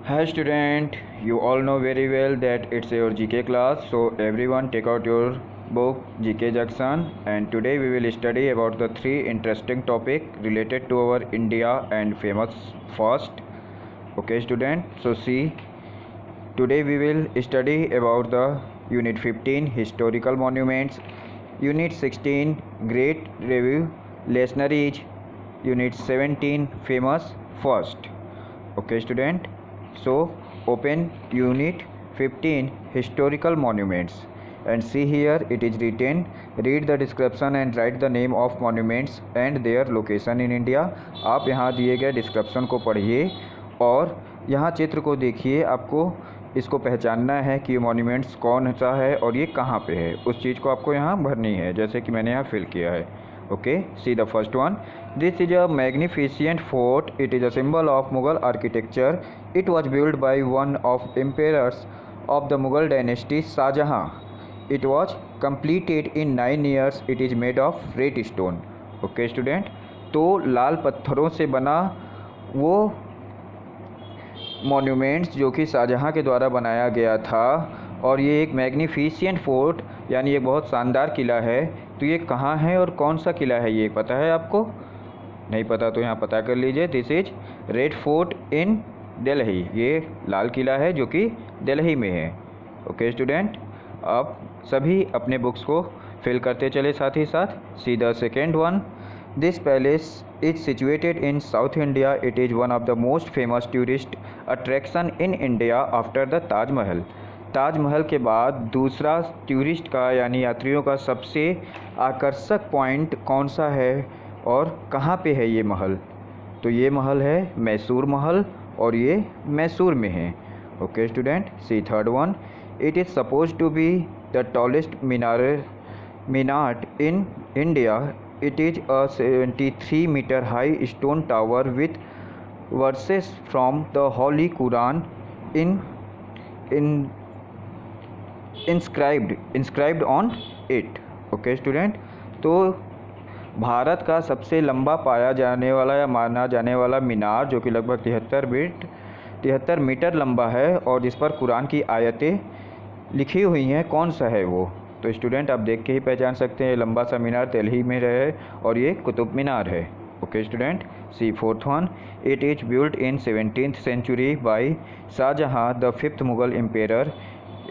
Hi student, you all know very well that it's your GK class, so everyone take out your book GK Jackson, and today we will study about the three interesting topic related to our India and famous first. Okay student, so see, today we will study about the Unit 15 Historical Monuments, Unit 16 Great Revolutionaries, Unit 17 Famous First. Okay student, so open Unit 15 Historical Monuments and see here it is written, read the description and write the name of monuments and their location in India. आप यहाँ दिए गए description को पढ़िए और यहाँ चित्र को देखिए, आपको इसको पहचानना है कि ये मॉन्यूमेंट्स कौन सा है और ये कहाँ पे है, उस चीज़ को आपको यहाँ भरनी है, जैसे कि मैंने यहाँ फिल किया है. Okay, see the first one. This is a magnificent fort. It is a symbol of Mughal architecture. It was built by one of emperors of the Mughal dynasty, Shah Jahan. It was completed in 9 years. It is made of red stone. Okay student, तो लाल पत्थरों से बना वो monuments जो कि शाहजहाँ के द्वारा बनाया गया था, और ये एक मैग्निफिसेंट फोर्ट यानी एक बहुत शानदार किला है. तो ये कहाँ है और कौन सा किला है ये पता है आपको? नहीं पता तो यहाँ पता कर लीजिए. दिस इज रेड फोर्ट इन दिल्ली. ये लाल किला है जो कि दिल्ली में है. ओके स्टूडेंट, अब सभी अपने बुक्स को फिल करते चले साथ ही साथ. See the second one. This palace is situated in south India. इट is one of the most famous tourist attraction in India after the Taj Mahal. Taj Mahal के बाद दूसरा टूरिस्ट का यानी यात्रियों का सबसे आकर्षक पॉइंट कौन सा है और कहाँ पे है ये महल? तो ये महल है मैसूर महल और ये मैसूर में है. Okay student, see third one. It is suppose to be the tallest minar in India. इट is a 73 metre high stone tower with verses from the holy Quran inscribed on it. Okay student, तो भारत का सबसे लंबा पाया जाने वाला या माना जाने वाला मीनार जो कि लगभग 73 मीटर लंबा है और जिस पर कुरान की आयतें लिखी हुई हैं, कौन सा है वो? तो स्टूडेंट आप देख के ही पहचान सकते हैं, लंबा सा मीनार दिल्ली में रहे और ये कुतुब मीनार है. Okay student, see fourth one. It is built in 17th century by Shahjahan the 5th Mughal emperor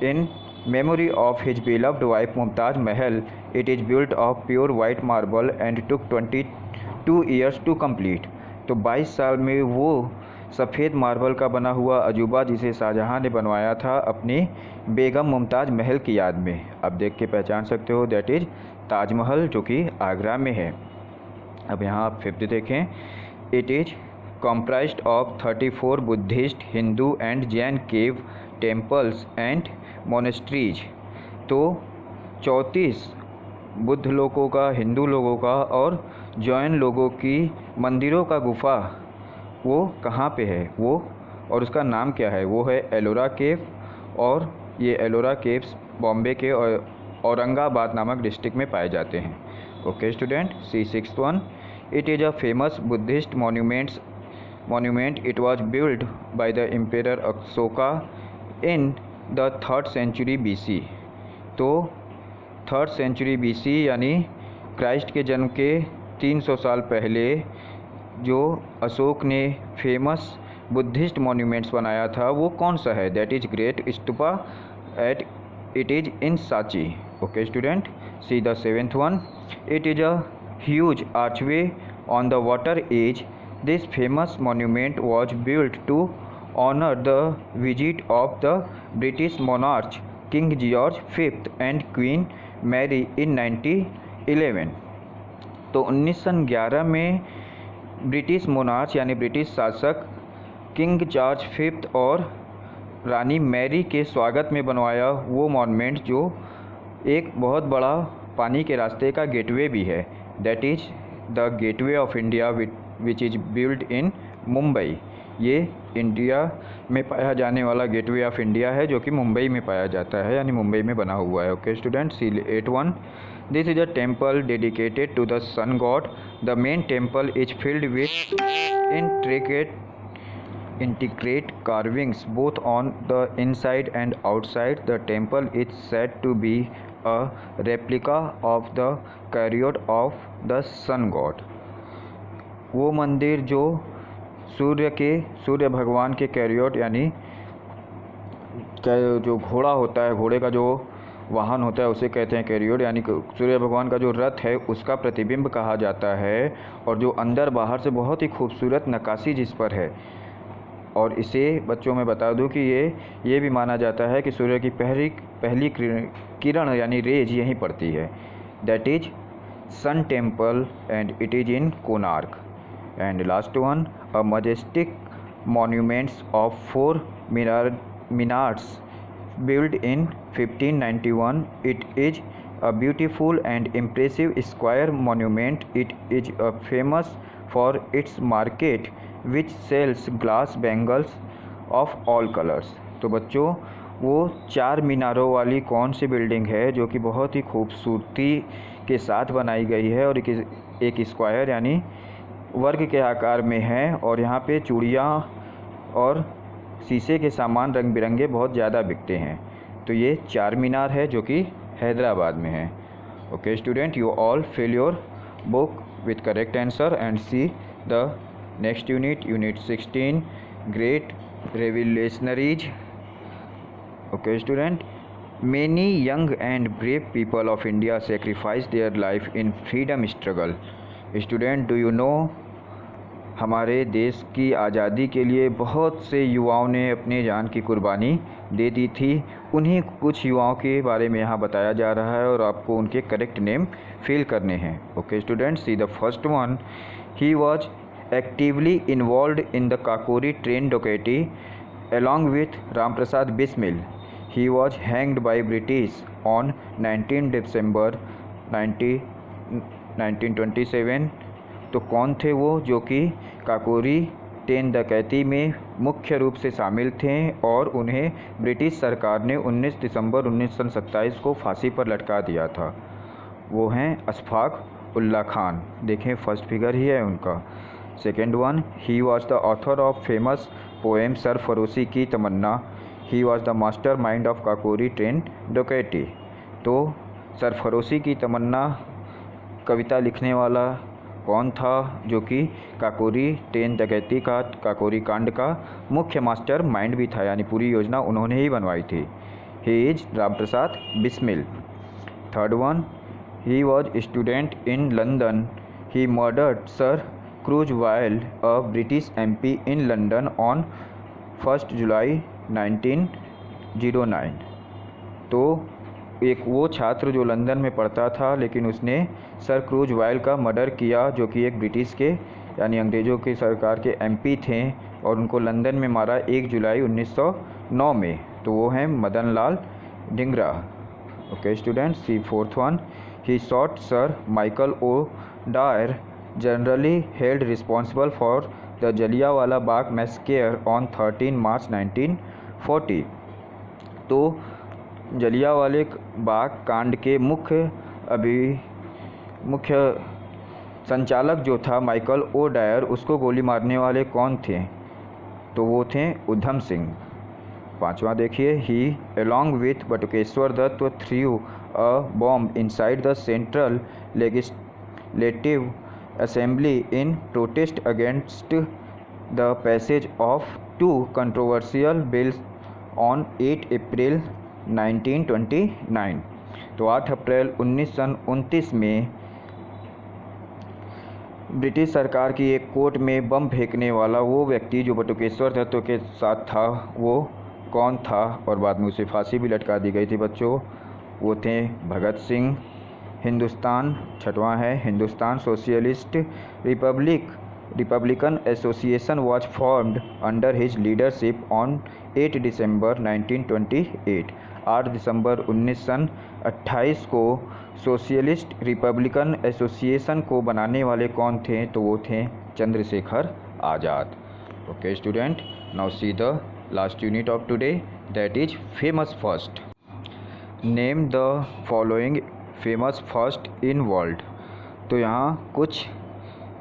in memory of his beloved wife Mumtaz Mahal. It is built of pure white marble and took 22 years to complete. तो 22 साल में वो सफ़ेद marble का बना हुआ अजूबा जिसे शाहजहाँ ने बनवाया था अपनी बेगम मुमताज़ महल की याद में. आप देख के पहचान सकते हो, दैट इज़ ताजमहल जो कि आगरा में है. अब यहाँ आप फिफ्थ देखें. It is comprised of 34 Buddhist, Hindu and Jain cave temples and monasteries. तो 34 बुद्ध लोगों का, हिंदू लोगों का और जैन लोगों की मंदिरों का गुफा वो कहाँ पे है वो, और उसका नाम क्या है? वो है एलोरा केव, और ये एलोरा केव्स बॉम्बे के औरंगाबाद नामक डिस्ट्रिक्ट में पाए जाते हैं. Okay student, see six one. It is a famous Buddhist monument. It was built by the Emperor Ashoka in the 3rd century BC. तो 3rd century BC यानी क्राइस्ट के जन्म के 300 साल पहले जो अशोक ने फेमस बुद्धिस्ट मॉन्यूमेंट्स बनाया था वो कौन सा है? That is great stupa at it is in Sanchi. Okay student, see the seventh one. It is a huge archway on the water edge. This famous monument was built to honor the visit of the British monarch King George V and Queen Mary in 1911. तो 1911 में British monarch यानी British शासक king George fifth और रानी Mary के स्वागत में बनवाया वो मॉन्यूमेंट जो एक बहुत बड़ा पानी के रास्ते का गेटवे भी है. That is the gateway of India which is build in Mumbai. ये इंडिया में पाया जाने वाला गेटवे ऑफ इंडिया है जो कि मुंबई में पाया जाता है, यानी मुंबई में बना हुआ है. Okay student, see 8-1. This is a temple dedicated to the sun god. The main temple is filled with intricate intricate carvings both on the inside and outside. The temple is said to be a replica of the chariot of the sun god. वो मंदिर जो सूर्य भगवान के कैरियोट यानी जो घोड़ा होता है, घोड़े का जो वाहन होता है उसे कहते हैं कैरियोट, यानी सूर्य भगवान का जो रथ है उसका प्रतिबिंब कहा जाता है, और जो अंदर बाहर से बहुत ही खूबसूरत नक्काशी जिस पर है। और इसे बच्चों में बता दूं कि ये भी माना जाता है कि सूर्य की पहली किरण यानी रेज यहीं पड़ती है। That is sun temple and it is in Konark. And last one, a majestic monuments of 4 minars built in 1591. It is a beautiful and impressive square monument. It is famous for its market which sells glass bangles of all colors. तो बच्चों वो 4 मीनारों वाली कौन सी building है जो कि बहुत ही खूबसूरती के साथ बनाई गई है और एक स्क्वायर यानी वर्ग के आकार में है, और यहाँ पे चूड़ियाँ और शीशे के सामान रंग बिरंगे बहुत ज़्यादा बिकते हैं। तो ये 4 मीनार है जो कि हैदराबाद में है। Okay student, you all fill your book with correct answer and see the next unit 16 great revolutionaries. Okay student, many young and brave people of India sacrifice their life in freedom struggle. Student, do you know हमारे देश की आज़ादी के लिए बहुत से युवाओं ने अपनी जान की कुर्बानी दे दी थी। उन्हीं कुछ युवाओं के बारे में यहाँ बताया जा रहा है और आपको उनके करेक्ट नेम फिल करने हैं। Okay student, see the first one, he was actively involved in the Kakori train dacoity along with Ramprasad Bismil. He was hanged by British on 19 December 1927। तो कौन थे वो जो कि काकोरी ट्रेन डकैती में मुख्य रूप से शामिल थे और उन्हें ब्रिटिश सरकार ने 19 दिसंबर 1927 को फांसी पर लटका दिया था? वो हैं अशफाक उल्ला खान। देखें फर्स्ट फिगर ही है उनका। Second one, he was the author of famous poem Sarfaroshi ki Tamanna. He was the mastermind of Kakori train dacoity. तो सरफरोशी की तमन्ना कविता लिखने वाला कौन था जो कि काकोरी ट्रेन डकैती का, काकोरी कांड का मुख्य मास्टर माइंड भी था, यानी पूरी योजना उन्होंने ही बनवाई थी। He is Ramprasad Bismil. Third one, he was student in London. He murdered sir Curzon Wyllie a British MP in London on 1 July 1909। तो एक वो छात्र जो लंदन में पढ़ता था लेकिन उसने सर क्रूजवाइल का मर्डर किया जो कि एक ब्रिटिश के यानी अंग्रेज़ों की सरकार के MP थे, और उनको लंदन में मारा 1 जुलाई 1909 में। तो वो हैं Madan Lal Dhingra. Okay student, see fourth one, he shot sir Michael O'Dwyer generally held responsible for the Jallianwala Bagh massacre on 13 March 1940। तो जलियांवाले बाग कांड के मुख्य संचालक जो था माइकल ओ डायर, उसको गोली मारने वाले कौन थे? तो वो थे उधम सिंह। पांचवा देखिए, he along with Batukeshwar Dutt threw a bomb inside the central legislative assembly in protest against the passage of 2 controversial bills on 8 April 1929। तो 8 अप्रैल 1929 में ब्रिटिश सरकार की एक कोर्ट में बम फेंकने वाला वो व्यक्ति जो बटुकेश्वर दत्त के साथ था वो कौन था, और बाद में उसे फांसी भी लटका दी गई थी बच्चों? वो थे भगत सिंह। हिंदुस्तान, छठवां है, Hindustan socialist Republican association was formed under his leadership on 8 दिसंबर 1928। 8 दिसंबर 1928 को सोशलिस्ट रिपब्लिकन एसोसिएशन को बनाने वाले कौन थे? तो वो थे Chandrashekhar Azad. Okay student, now see the last unit of today, that is famous first. Name the following famous first in world. तो यहाँ कुछ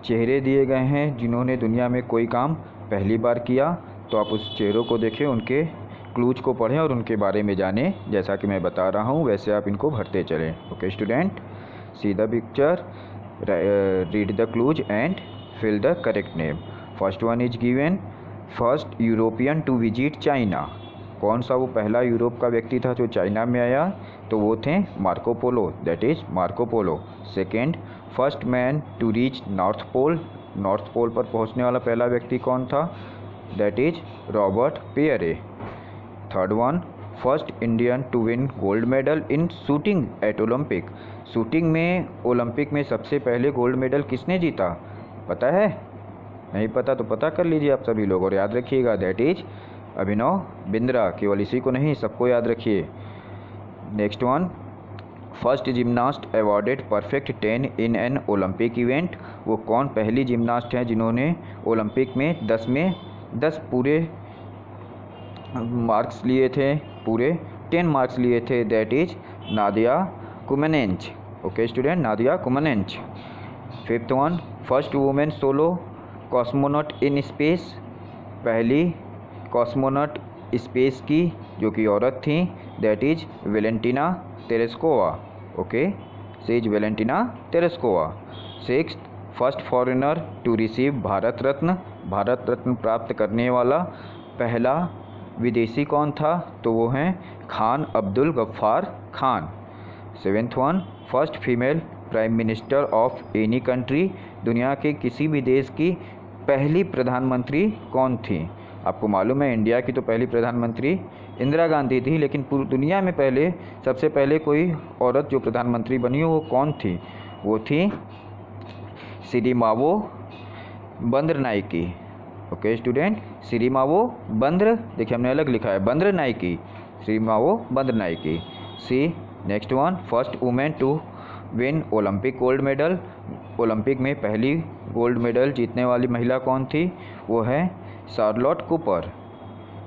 चेहरे दिए गए हैं जिन्होंने दुनिया में कोई काम पहली बार किया, तो आप उस चेहरों को देखें, उनके क्लूज को पढ़ें और उनके बारे में जानें। जैसा कि मैं बता रहा हूँ वैसे आप इनको भरते चलें। Okay student, see the picture, read the clues and fill the correct name. First one is given, first European to visit China. कौन सा वो पहला यूरोप का व्यक्ति था जो चाइना में आया? तो वो थे Marco Polo, that is Marco Polo. Second, first man to reach North Pole. North Pole पर पहुंचने वाला पहला व्यक्ति कौन था? That is Robert Peary. Third one, first Indian to win gold medal in shooting at Olympic. Shooting में Olympic में सबसे पहले गोल्ड मेडल किसने जीता? पता है? नहीं पता तो पता कर लीजिए आप सभी लोग और याद रखिएगा, दैट इज अभिनव बिंद्रा। केवल इसी को नहीं, सबको याद रखिए। Next one, first gymnast awarded perfect 10 in an Olympic event. वो कौन पहली जिम्नास्ट हैं जिन्होंने ओलंपिक में 10 में 10 पूरे मार्क्स लिए थे, पूरे 10 मार्क्स लिए थे? That is Nadia Comaneci. Okay student, Nadia Comaneci. Fifth one, first women solo cosmonaut in space. पहली कॉस्मोनॉट स्पेस की जो कि औरत थी, that is Valentina Tereshkova. Okay, she is Valentina Tereshkova. Sixth, first foreigner to receive Bharat Ratna. Bharat Ratna प्राप्त करने वाला पहला विदेशी कौन था? तो वो हैं Khan Abdul Ghaffar Khan. Seventh one, first female prime minister of any country. दुनिया के किसी भी देश की पहली प्रधानमंत्री कौन थी? आपको मालूम है इंडिया की तो पहली प्रधानमंत्री इंदिरा गांधी थी, लेकिन पूरी दुनिया में पहले सबसे पहले कोई औरत जो प्रधानमंत्री बनी हो वो कौन थी? वो थी सिरिमावो बंद्रनाइकी। ओके स्टूडेंट, सिरिमावो बंद्र, देखिए हमने अलग लिखा है, Bandaranaike, Sirimavo Bandaranaike. See next one, first women to win Olympic gold medal. Olympic में पहली गोल्ड मेडल जीतने वाली महिला कौन थी? वो है Charlotte Cooper.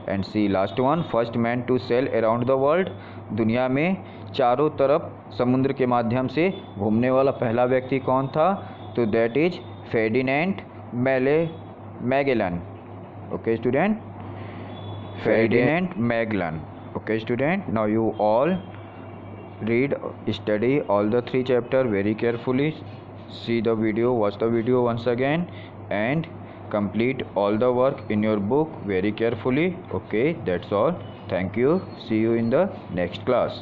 And see last one, first man to sail around the world. दुनिया में चारों तरफ समुद्र के माध्यम से घूमने वाला पहला व्यक्ति कौन था? तो that is Ferdinand Magellan. Okay student, Ferdinand Magellan. Okay student, now you all read, study all the 3 chapter very carefully, see the video, watch the video once again and complete all the work in your book very carefully. Okay, that's all. Thank you. See you in the next class.